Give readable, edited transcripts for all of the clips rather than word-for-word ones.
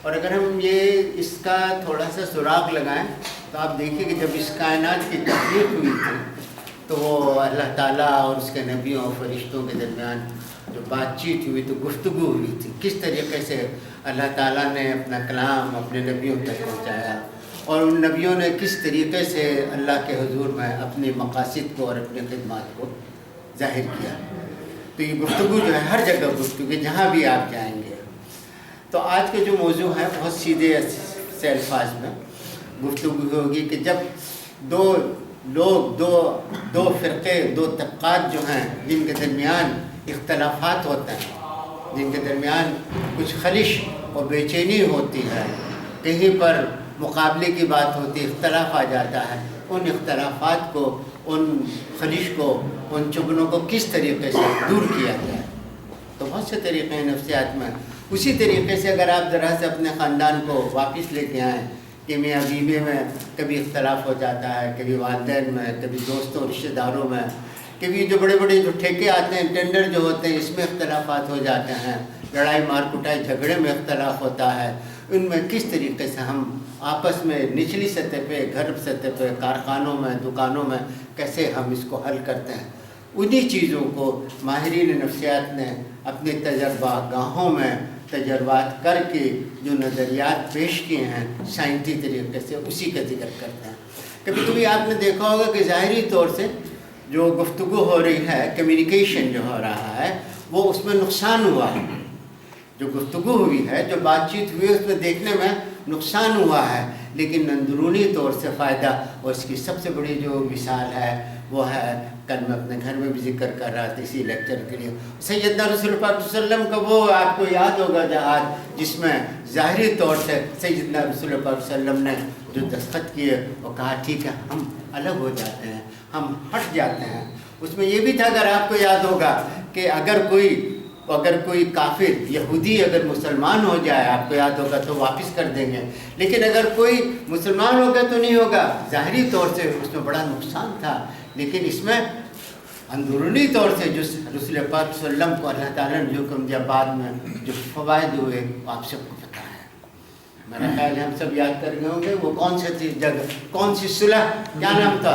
اور اگر ہم یہ اس کا تھوڑا سا سراغ لگائیں تو آپ دیکھیں کہ جب اس کائنات کی تخلیق ہوئی تھی تو وہ اللہ تعالیٰ اور اس کے نبیوں اور فرشتوں کے درمیان جو بات چیت ہوئی تو گفتگو ہوئی تھی، کس طریقے سے اللہ تعالیٰ نے اپنا کلام اپنے نبیوں تک پہنچایا اور ان نبیوں نے کس طریقے سے اللہ کے حضور میں اپنے مقاصد کو اور اپنی خدمات کو ظاہر کیا۔ تو یہ گفتگو جو ہے ہر جگہ گفتگو، جہاں بھی آپ جائیں گے۔ تو آج کے جو موضوع ہے بہت سیدھے سے الفاظ میں گفتگو ہوگی کہ جب دو لوگ، دو فرقے، دو طبقات جو ہیں جن کے درمیان اختلافات ہوتے ہیں، جن کے درمیان کچھ خلش اور بے چینی ہوتی ہے، کہیں پر مقابلے کی بات ہوتی ہے، اختلاف آ جاتا ہے، ان اختلافات کو، ان خلش کو، ان چبنوں کو کس طریقے سے دور کیا جائے۔ تو بہت سے طریقے ہیں نفسیات میں۔ اسی طریقے سے اگر آپ ذرا سے اپنے خاندان کو واپس لے کے آئیں کہ میاں بیوی میں کبھی اختلاف ہو جاتا ہے، کبھی والدین میں، کبھی دوستوں رشتہ داروں میں، کبھی جو بڑے بڑے جو ٹھیکے آتے ہیں، ٹینڈر جو ہوتے ہیں، اس میں اختلافات ہو جاتے ہیں، لڑائی مار کٹائی جھگڑے میں اختلاف ہوتا ہے۔ ان میں کس طریقے سے ہم آپس میں نچلی سطح پہ، گھر سطح پہ، کارخانوں میں، دکانوں میں کیسے ہم اس کو حل کرتے ہیں، انہی چیزوں کو ماہرین نفسیات نے اپنے تجربہ گاہوں میں تجربات کر کے جو نظریات پیش کیے ہیں سائنسی طریقے سے، اسی کا ذکر کرتے ہیں۔ کبھی کبھی آپ نے دیکھا ہوگا کہ ظاہری طور سے جو گفتگو ہو رہی ہے، کمیونیکیشن جو ہو رہا ہے، وہ اس میں نقصان ہوا ہے۔ جو گفتگو ہوئی ہے، جو بات چیت ہوئی ہے، اس میں دیکھنے میں نقصان ہوا ہے، لیکن اندرونی طور سے فائدہ، اور اس کی سب سے بڑی جو مثال ہے وہ ہے، کل میں اپنے گھر میں بھی ذکر کر رہا تھا اسی لیکچر کے لیے، سیدنا رسول پاک صلی اللہ علیہ وسلم کا وہ آپ کو یاد ہوگا جہاد، جس میں ظاہری طور سے سیدنا رسول پاک صلی اللہ علیہ وسلم نے جو دستخط کیے اور کہا ٹھیک ہے ہم الگ ہو جاتے ہیں، ہم ہٹ جاتے ہیں۔ اس میں یہ بھی تھا، اگر آپ کو یاد ہوگا، کہ اگر کوئی کافر یہودی اگر مسلمان ہو جائے، آپ کو یاد ہوگا، تو واپس کر دیں گے، لیکن اگر کوئی مسلمان ہوگا تو نہیں ہوگا۔ ظاہری طور سے اس میں بڑا نقصان تھا، لیکن اس میں اندرونی طور سے جو رسول پاک صلی اللہ علیہ وسلم کو اللہ تعالیٰ نے جو حکم دیا، بعد میں جو فوائد ہوئے آپ سب کو پتہ ہے۔ میرا خیال ہے ہم سب یاد کر گئے ہوں گے، وہ کون سی تھی جگہ، کون سی صلح، کیا نام تھا؟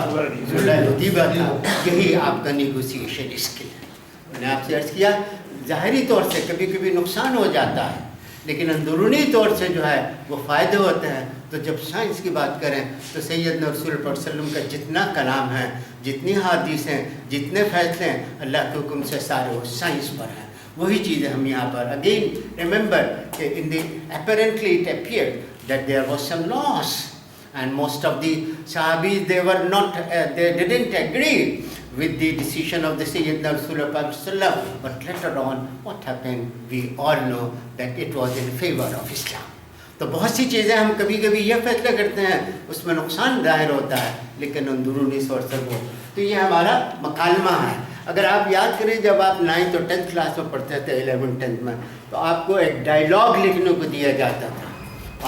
صلح حدیبیہ تھا۔ یہی آپ کا نیگوسیشن اسکل ہے۔ میں نے آپ سے عرض کیا، ظاہری طور سے کبھی کبھی نقصان ہو جاتا ہے، لیکن اندرونی طور سے جو ہے وہ فائدے ہوتے ہیں۔ تو جب سائنس کی بات کریں تو سیدنا رسول پاک صلی اللہ علیہ وسلم کا جتنا کلام ہے، جتنی حدیث ہیں، جتنے فیصلے ہیں، اللہ کے حکم سے سارے وہ سائنس پر ہیں۔ وہی چیزیں ہم یہاں پر اگین ریممبر کہ apparently it appeared that there was some loss and most of the Sahabis they didn't agree with the decision of the Sayyidina Rasulullah Sallallahu, but later on what happened, we all know that it was in favor of Islam۔ تو بہت سی چیزیں ہم کبھی کبھی یہ فیصلہ کرتے ہیں، اس میں نقصان ظاہر ہوتا ہے، لیکن اندرونی طور سے وہ، تو یہ ہمارا مکالمہ ہے۔ اگر آپ یاد کریں، جب آپ 9th اور 10th کلاس میں پڑھتے تھے، 11th 10th میں، تو آپ کو ایک ڈائیلاگ لکھنے کو دیا جاتا تھا۔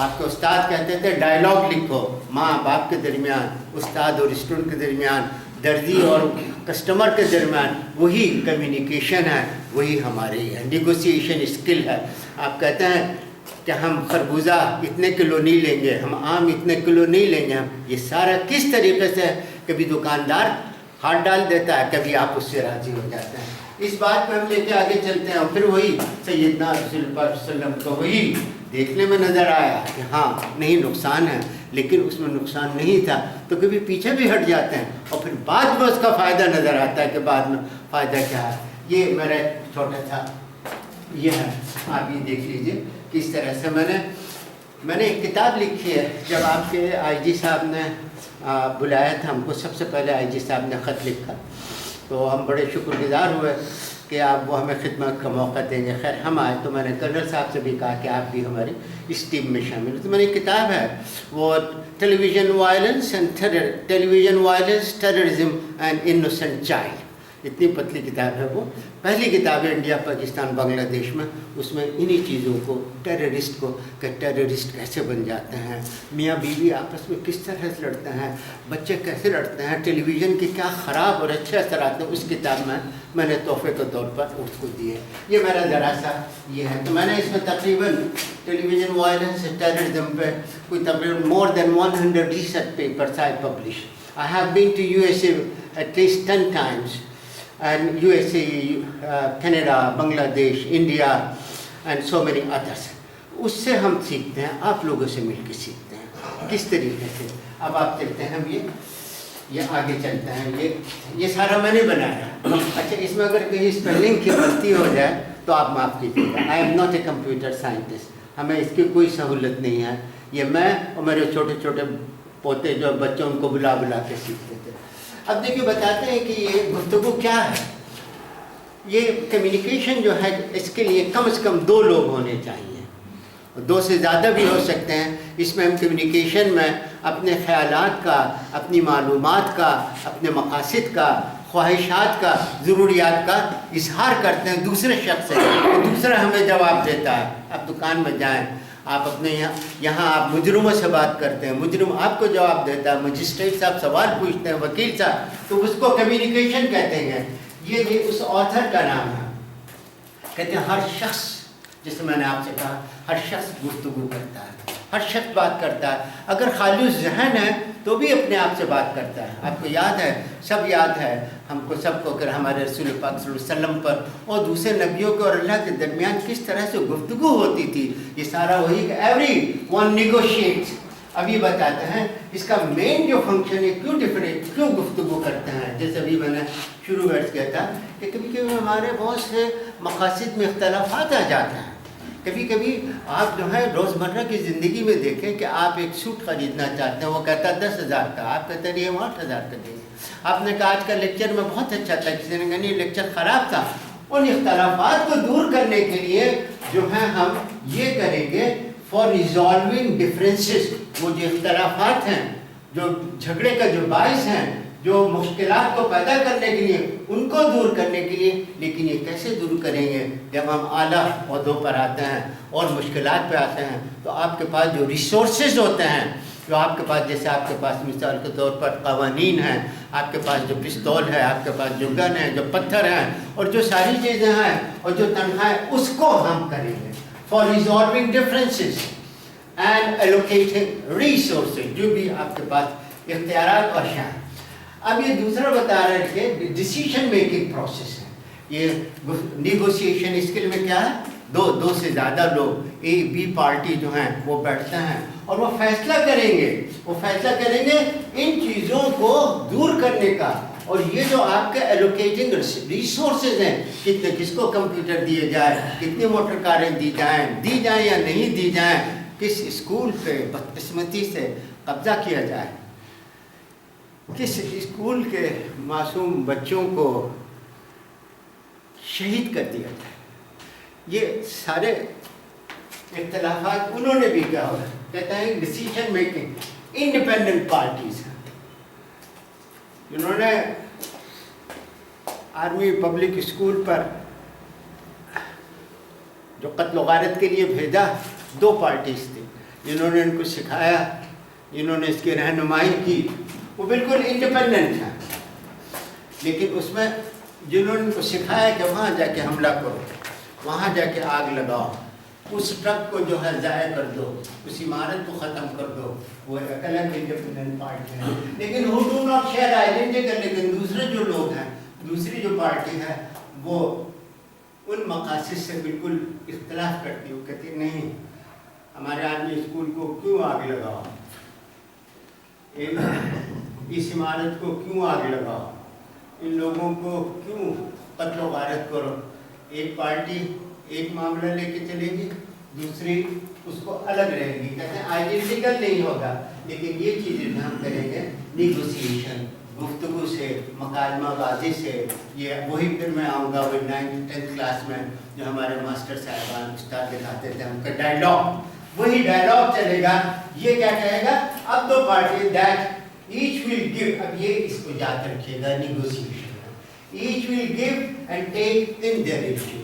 آپ کے استاد کہتے تھے ڈائیلاگ لکھو، ماں باپ کے درمیان، استاد اور اسٹوڈنٹ کے درمیان، درزی اور کسٹمر کے درمیان، وہی کمیونیکیشن ہے، وہی ہماری نیگوسیشن اسکل ہے۔ آپ کہتے ہیں کہ ہم خربوزہ اتنے کلو نہیں لیں گے، ہم آم اتنے کلو نہیں لیں گے، ہم یہ سارا کس طریقے سے، کبھی دکاندار ہاتھ ڈال دیتا ہے، کبھی آپ اس سے راضی ہو جاتے ہیں۔ اس بات میں ہم لے کے آگے چلتے ہیں، اور پھر وہی سیدنا رسول پاک صلی اللہ علیہ وسلم کو وہی دیکھنے میں نظر آیا کہ ہاں نہیں نقصان ہے، لیکن اس میں نقصان نہیں تھا، تو کبھی پیچھے بھی ہٹ جاتے ہیں، اور پھر بعد میں اس کا فائدہ نظر آتا ہے کہ بعد میں فائدہ کیا ہے۔ یہ میرا چھوٹا تھا، یہ ہے، آپ یہ دیکھ لیجئے کس طرح سے میں نے ایک کتاب لکھی ہے۔ جب آپ کے آئی جی صاحب نے بلایا تھا ہم کو، سب سے پہلے آئی جی صاحب نے خط لکھا، تو ہم بڑے شکر گزار ہوئے کہ آپ وہ ہمیں خدمت کا موقع دیں گے۔ خیر ہم آئے تو میں نے کرنل صاحب سے بھی کہا کہ آپ بھی ہماری اس ٹیم میں شامل ہو۔ تو میری کتاب ہے وہ television violence terrorism and innocent child. اتنی پتلی کتاب ہے وہ. پہلی کتاب ہے انڈیا پاکستان بنگلہ دیش میں, اس میں انہی چیزوں کو, ٹیررسٹ کو کہ ٹیررسٹ کیسے بن جاتے ہیں, میاں بیوی آپس میں کس طرح سے لڑتے ہیں, بچے کیسے لڑتے ہیں, ٹیلی ویژن کے کیا خراب اور اچھے اثرات ہیں, اس کتاب میں نے تحفے کے طور پر اس کو دیے. یہ میرا ذرا سا یہ ہے. تو میں نے اس میں تقریباً ٹیلی ویژن وائلنس ٹیررزم پہ کوئی تقریباً more than 100 research papers I published. I have been to USA at least 10 times, and USA, Canada, Bangladesh, India, and so many others. اس سے ہم سیکھتے ہیں, آپ لوگوں سے مل کے سیکھتے ہیں کس طریقے سے. اب آپ دیکھتے ہیں ہم یہ آگے چلتے ہیں. یہ سارا میں نے بنایا. اچھا, اس میں اگر کہیں اسپیلنگ کی غلطی ہو جائے تو آپ معاف کیجیے گا. I'm not a computer scientist, ہمیں اس کی کوئی سہولت نہیں ہے. یہ میں اور میرے چھوٹے چھوٹے پوتے جو بچوں ان کو بلا کے سیکھتے تھے. اب دیکھیے بتاتے ہیں کہ یہ گفتگو کیا ہے. یہ کمیونیکیشن جو ہے اس کے لیے کم از کم 2 لوگ ہونے چاہیے, 2 سے زیادہ بھی ہو سکتے ہیں. اس میں ہم کمیونیکیشن میں اپنے خیالات کا, اپنی معلومات کا, اپنے مقاصد کا, خواہشات کا, ضروریات کا اظہار کرتے ہیں دوسرے شخص سے. دوسرا ہمیں جواب دیتا ہے. آپ دکان میں جائیں, آپ اپنے یہاں آپ مجرموں سے بات کرتے ہیں, مجرم آپ کو جواب دیتا ہے, مجسٹریٹ صاحب سوال پوچھتے ہیں, وکیل صاحب, تو اس کو کمیونیکیشن کہتے ہیں. یہ اس آتھر کا نام ہے. کہتے ہیں ہر شخص, جیسے میں نے آپ سے کہا, ہر شخص گفتگو کرتا ہے, ہر شخص بات کرتا ہے. اگر خالی ذہن ہے تو بھی اپنے آپ سے بات کرتا ہے. آپ کو یاد ہے, سب یاد ہے ہم کو سب کو, کہ ہمارے رسول پاک صلی اللہ علیہ وسلم پر اور دوسرے نبیوں کے اور اللہ کے درمیان کس طرح سے گفتگو ہوتی تھی. یہ سارا وہی کہ ایوری ون نیگوشیٹس. اب یہ بتاتے ہیں اس کا مین جو فنکشن ہے, کیوں گفتگو کرتے ہیں. جیسے ابھی میں نے شروع میں کیا تھا کہ کبھی کبھی ہمارے بہت سے مقاصد میں اختلافات آ جاتے ہیں. کبھی کبھی آپ جو ہے روزمرہ کی زندگی میں دیکھیں کہ آپ ایک سوٹ خریدنا چاہتے ہیں, وہ کہتا ہے 10,000 کا, آپ کہتے ہیں یہ 8,000 کا دیں گے. آپ نے کہا آج کا لیکچر میں بہت اچھا تھا, کسی نے کہا نہیں لیکچر خراب تھا. ان اختلافات کو دور کرنے کے لیے جو ہے ہم یہ کریں گے, فار ریزالونگ ڈفرینسز. وہ جو اختلافات ہیں, جو جھگڑے کا جو باعث ہیں, جو مشکلات کو پیدا کرنے کے لیے, ان کو دور کرنے کے لیے. لیکن یہ کیسے دور کریں گے جب ہم اعلیٰ عہدوں پر آتے ہیں اور مشکلات پہ آتے ہیں. تو آپ کے پاس جو ریسورسز ہوتے ہیں, جو آپ کے پاس, جیسے آپ کے پاس مثال کے طور پر قوانین ہیں, آپ کے پاس جو پستول ہے, آپ کے پاس جو گن ہے, جو پتھر ہیں, اور جو ساری چیزیں ہیں, اور جو تنخواہ ہے, اس کو ہم کریں گے for resolving differences and allocating resources, جو بھی آپ کے پاس اختیارات اور شاہ. اب یہ دوسرا بتا رہے ہیں کہ ڈیسیشن میکنگ پروسیس ہے. یہ نیگوسیشن, اس کے لیے کیا ہے, 2 سے زیادہ لوگ, اے بی پارٹی جو ہیں وہ بیٹھتے ہیں اور وہ فیصلہ کریں گے. وہ فیصلہ کریں گے ان چیزوں کو دور کرنے کا. اور یہ جو آپ کے ایلوکیٹنگ ریسورسز ہیں, کتنے, کس کو کمپیوٹر دیے جائے, کتنی موٹر کاریں دی جائیں یا نہیں دی جائیں, کس اسکول پہ بدقسمتی سے قبضہ کیا جائے, کس اسکول کے معصوم بچوں کو شہید کر دیا جائے. یہ سارے اختلافات انہوں نے بھی کیا ہوا. کہتے ہیں ڈیسیجن میکنگ انڈیپینڈنٹ پارٹیز ہیں. جنہوں نے آرمی پبلک اسکول پر جو قتل و غارت کے لیے بھیجا, 2 پارٹیز تھی جنہوں نے ان کو سکھایا, جنہوں نے اس کی رہنمائی کی. وہ بالکل انڈیپینڈنٹ ہیں, لیکن اس میں جنہوں نے ان کو سکھایا کہ وہاں جا کے حملہ کرو, وہاں جا کے آگ لگاؤ, اس ٹرک کو جو ہے ضائع کر دو, اس عمارت کو ختم کر دو, وہ ایک الگ انڈیپینڈنٹ پارٹی ہے. لیکن who do not share identity, لیکن دوسرے جو لوگ ہیں, دوسری جو پارٹی ہے, وہ ان مقاصد سے بالکل اختلاف کرتی. وہ کہتی نہیں, ہمارے آدمی اسکول کو کیوں آگ لگاؤ, اس عمارت کو کیوں آگ لگاؤ, ان لوگوں کو کیوں قتل و غارت کرو. ایک پارٹی ایک معاملہ لے کے چلے گی, دوسری اس کو الگ رہے گی. کہتے ہیں آئیڈینٹیکل نہیں ہوگا, لیکن یہ چیزیں ہم کریں گے نیگوسیشن, گفتگو سے, مکالمہ بازی سے. یہ وہی پھر میں آؤں گا وہ 9th 10th کلاس میں جو ہمارے ماسٹر صاحبان استاد دکھاتے تھے, ہم کا ڈائلاگ, وہی ڈائلاگ چلے گا. یہ کیا کہے گا, اب 2 party that each will give. اب یہ اس کو یاد رکھیے گا negotiation. Each will give and take in their relationship.